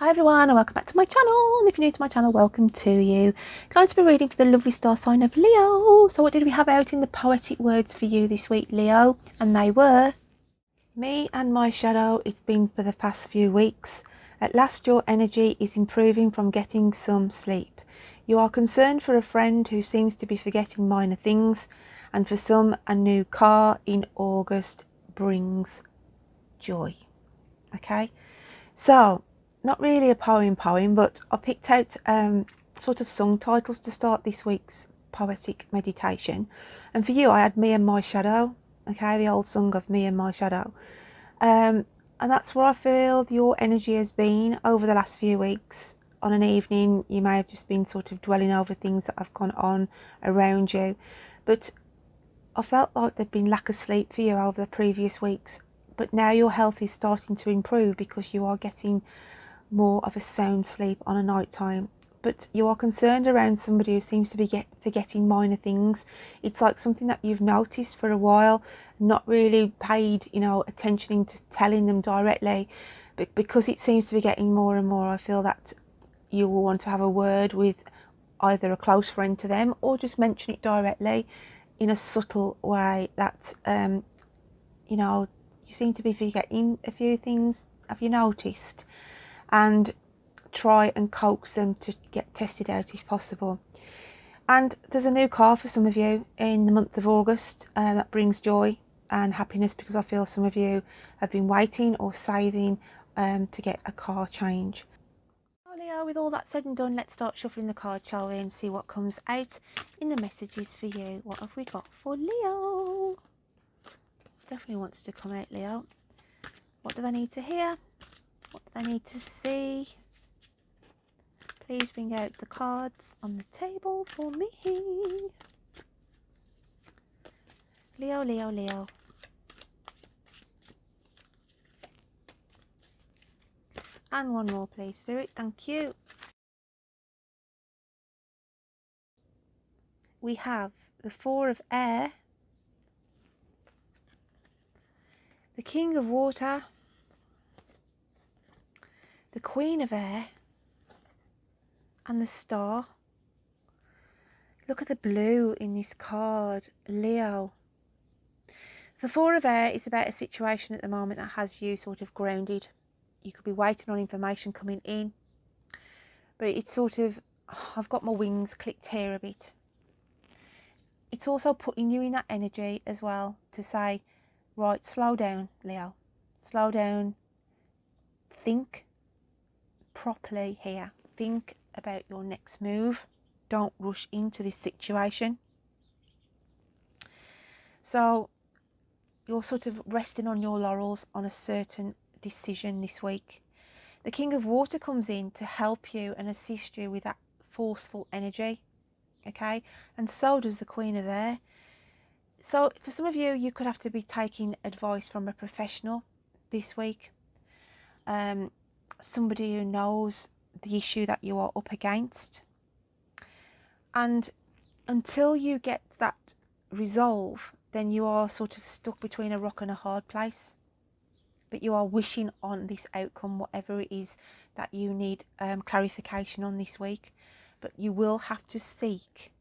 Hi everyone and welcome back to my channel, and if you're new to my channel, welcome to you. Going to be reading for the lovely star sign of Leo. So what did we have out in the poetic words for you this week, Leo? And they were: me and my shadow, it's been for the past few weeks. At last your energy is improving from getting some sleep. You are concerned for a friend who seems to be forgetting minor things, and for some a new car in August brings joy. Okay, so not really a poem, but I picked out sort of song titles to start this week's poetic meditation. And for you, I had Me and My Shadow, okay, the old song of Me and My Shadow. And that's where I feel your energy has been over the last few weeks. On an evening, you may have just been sort of dwelling over things that have gone on around you. But I felt like there'd been lack of sleep for you over the previous weeks. But now your health is starting to improve because you are getting more of a sound sleep on a night time. But you are concerned around somebody who seems to be forgetting minor things. It's like something that you've noticed for a while, not really paid attention into telling them directly, but because it seems to be getting more and more, I feel that you will want to have a word with either a close friend to them or just mention it directly in a subtle way that you seem to be forgetting a few things. Have you noticed? And try and coax them to get tested out if possible. And there's a new car for some of you in the month of August that brings joy and happiness, because I feel some of you have been waiting or saving to get a car change. Oh, Leo, with all that said and done, let's start shuffling the cards, shall we, and see what comes out in the messages for you. What have we got for Leo? Definitely wants to come out, Leo. What do they need to hear? What do they need to see? Please bring out the cards on the table for me. Leo, Leo, Leo. And one more, please, Spirit. Thank you. We have the Four of Air, the King of Water, the Queen of Air, and the Star. Look at the blue in this card, Leo. The Four of Air is about a situation at the moment that has you sort of grounded. You could be waiting on information coming in, but it's sort of, I've got my wings clipped here a bit. It's also putting you in that energy as well to say, right, slow down, Leo. Slow down. Think properly here. Think about your next move. Don't rush into this situation. So you're sort of resting on your laurels on a certain decision this week. The King of Water comes in to help you and assist you with that forceful energy. Okay, and so does the Queen of Air. So for some of you, you could have to be taking advice from a professional this week. Somebody who knows the issue that you are up against. And until you get that resolve, then you are sort of stuck between a rock and a hard place. But you are wishing on this outcome, whatever it is that you need clarification on this week. But you will have to seek,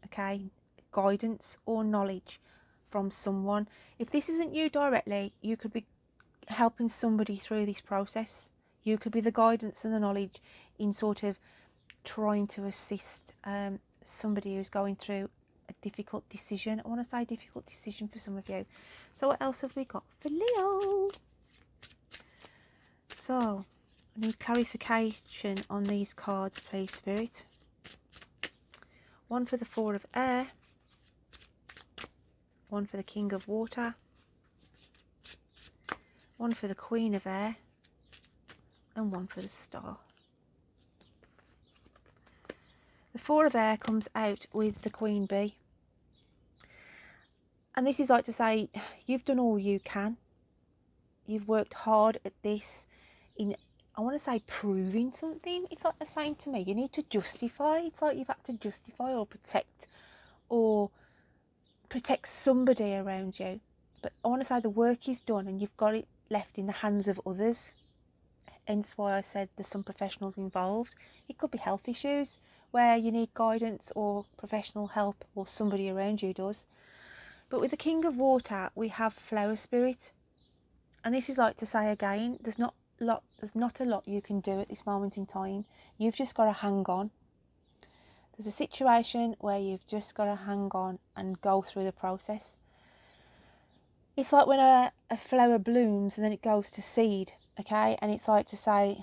okay, guidance or knowledge from someone. If this isn't you directly, you could be helping somebody through this process. You could be the guidance and the knowledge in sort of trying to assist somebody who's going through a difficult decision. I want to say difficult decision for some of you. So what else have we got for Leo? So I need clarification on these cards, please, Spirit. One for the Four of Air, one for the King of Water, one for the Queen of Air, and one for the Star. The Four of Air comes out with the Queen Bee. And this is like to say, you've done all you can. You've worked hard at this in, I want to say, proving something. It's like the same to me. You need to justify. It's like you've had to justify or protect somebody around you. But I want to say the work is done and you've got it left in the hands of others. hence why I said there's some professionals involved. It could be health issues where you need guidance or professional help, or somebody around you does. But with the King of Water, we have flower spirit. And this is like to say again, there's not a lot you can do at this moment in time. You've just got to hang on. There's a situation where you've just got to hang on and go through the process. It's like when a flower blooms and then it goes to seed, okay? And it's like to say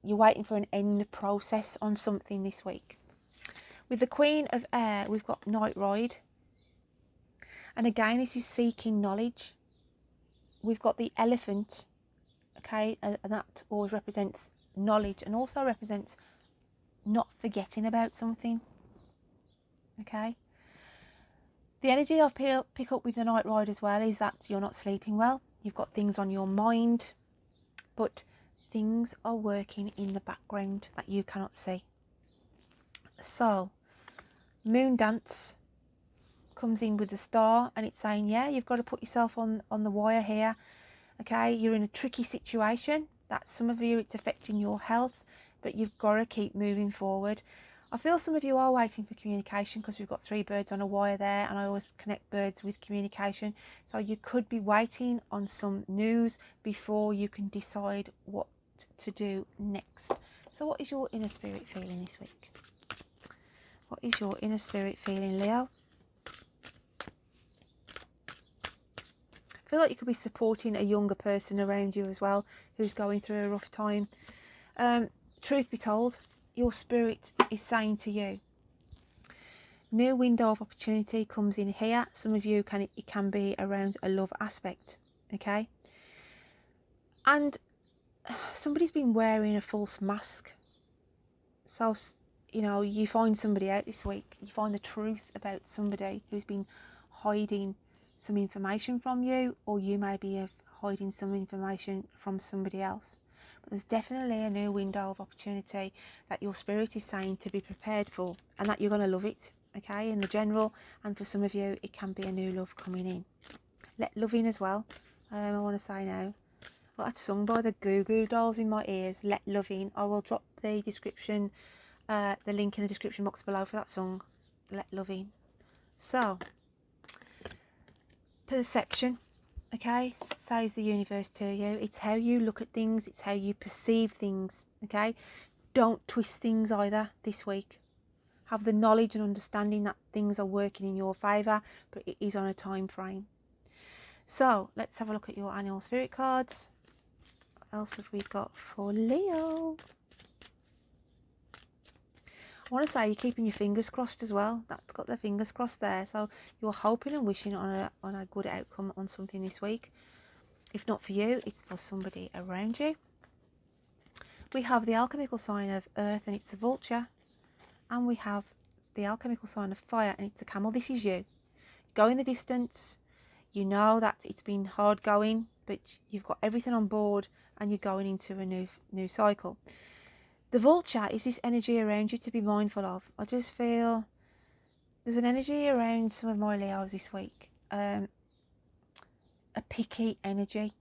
you're waiting for an end process on something this week. With the Queen of Air, we've got Night Ride. And again, this is seeking knowledge. We've got the Elephant, okay? And that always represents knowledge and also represents not forgetting about something, okay? The energy I pick up with the Night Ride as well is that you're not sleeping well. You've got things on your mind, but things are working in the background that you cannot see. So, Moon Dance comes in with the star, and it's saying, yeah, you've got to put yourself on the wire here, okay? You're in a tricky situation. That some of you, it's affecting your health, but you've got to keep moving forward. I feel some of you are waiting for communication because we've got 3 birds on a wire there, and I always connect birds with communication. So you could be waiting on some news before you can decide what to do next. So what is your inner spirit feeling this week? What is your inner spirit feeling, Leo? I feel like you could be supporting a younger person around you as well who's going through a rough time. Truth be told, your spirit is saying to you, new window of opportunity comes in here. Some of you it can be around a love aspect, okay? And somebody's been wearing a false mask. So, you know, you find somebody out this week. You find the truth about somebody who's been hiding some information from you, or you may be hiding some information from somebody else. But there's definitely a new window of opportunity that your spirit is saying to be prepared for, and that you're going to love it, okay, in the general. And for some of you, it can be a new love coming in. Let love in as well. I want to say now, well, that's sung by the Goo Goo Dolls in my ears. Let love in. I will drop the description, the link in the description box below for that song. Let love in. So, perception, okay, says the universe to you. It's how you look at things. It's how you perceive things, okay? Don't twist things either this week. Have the knowledge and understanding that things are working in your favour, but it is on a time frame. So, let's have a look at your annual spirit cards. What else have we got for Leo? I want to say you're keeping your fingers crossed as well. That's got their fingers crossed there. So you're hoping and wishing on a good outcome on something this week. If not for you, it's for somebody around you. We have the alchemical sign of earth, and it's the vulture. And we have the alchemical sign of fire, and it's the camel. This is you. Going the distance. You know that it's been hard going, but you've got everything on board and you're going into a new cycle. The vulture is this energy around you to be mindful of. I just feel there's an energy around some of my Leos this week. A picky energy.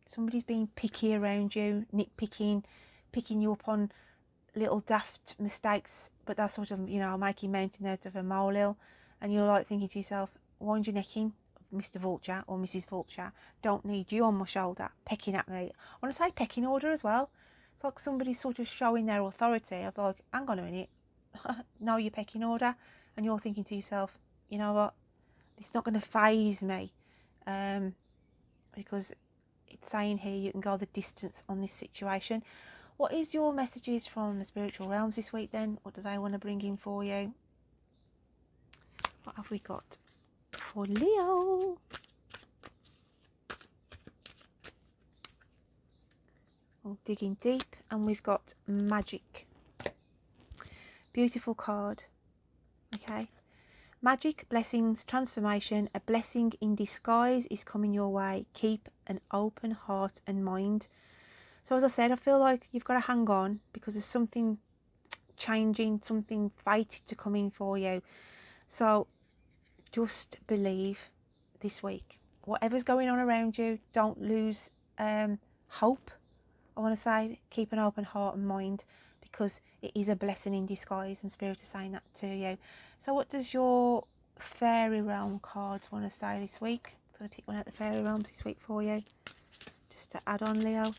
Somebody's being picky around you, nitpicking, picking you up on little daft mistakes, but they're sort of, you know, making mountain out of a molehill. And you're like thinking to yourself, wind your neck in, Mr. Vulture or Mrs. Vulture. Don't need you on my shoulder, pecking at me. I want to say pecking order as well. It's like somebody's sort of showing their authority of like, hang on a minute, know your pecking order. And you're thinking to yourself, you know what, it's not going to faze me, because it's saying here you can go the distance on this situation. What is your messages from the spiritual realms this week then? What do they want to bring in for you? What have we got for Leo? Oh, digging deep, and we've got magic. Beautiful card. Okay. Magic, blessings, transformation, a blessing in disguise is coming your way. Keep an open heart and mind. So as I said, I feel like you've got to hang on because there's something changing, something fated to come in for you. So just believe this week. Whatever's going on around you, don't lose hope I want to say keep an open heart and mind, because it is a blessing in disguise, and Spirit is saying that to you. So what does your fairy realm cards want to say this week? I'm going to pick one out the fairy realms this week for you, just to add on, Leo.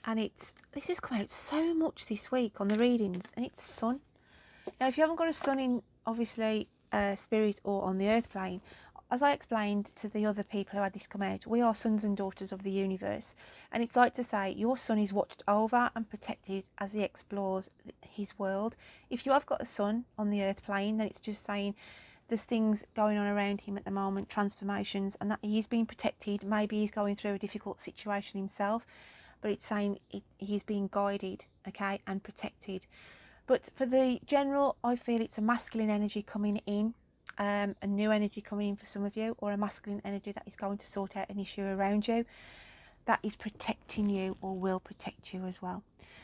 And this has come out so much this week on the readings, and it's sun. Now, if you haven't got a sun in, obviously, Spirit or on the earth plane, as I explained to the other people who had this come out, we are sons and daughters of the universe. And it's like to say your son is watched over and protected as he explores his world. If you have got a son on the earth plane, then it's just saying there's things going on around him at the moment, transformations, and that he's being protected. Maybe he's going through a difficult situation himself, but it's saying he's being guided, okay, and protected. But for the general, I feel it's a masculine energy coming in, a new energy coming in for some of you, or a masculine energy that is going to sort out an issue around you that is protecting you or will protect you as well.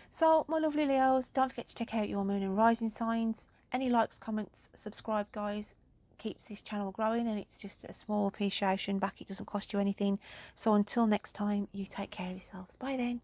So my lovely Leos, don't forget to check out your moon and rising signs. Any likes, comments, subscribe, guys, keeps this channel growing, and it's just a small appreciation back. It doesn't cost you anything. So until next time, you take care of yourselves. Bye then.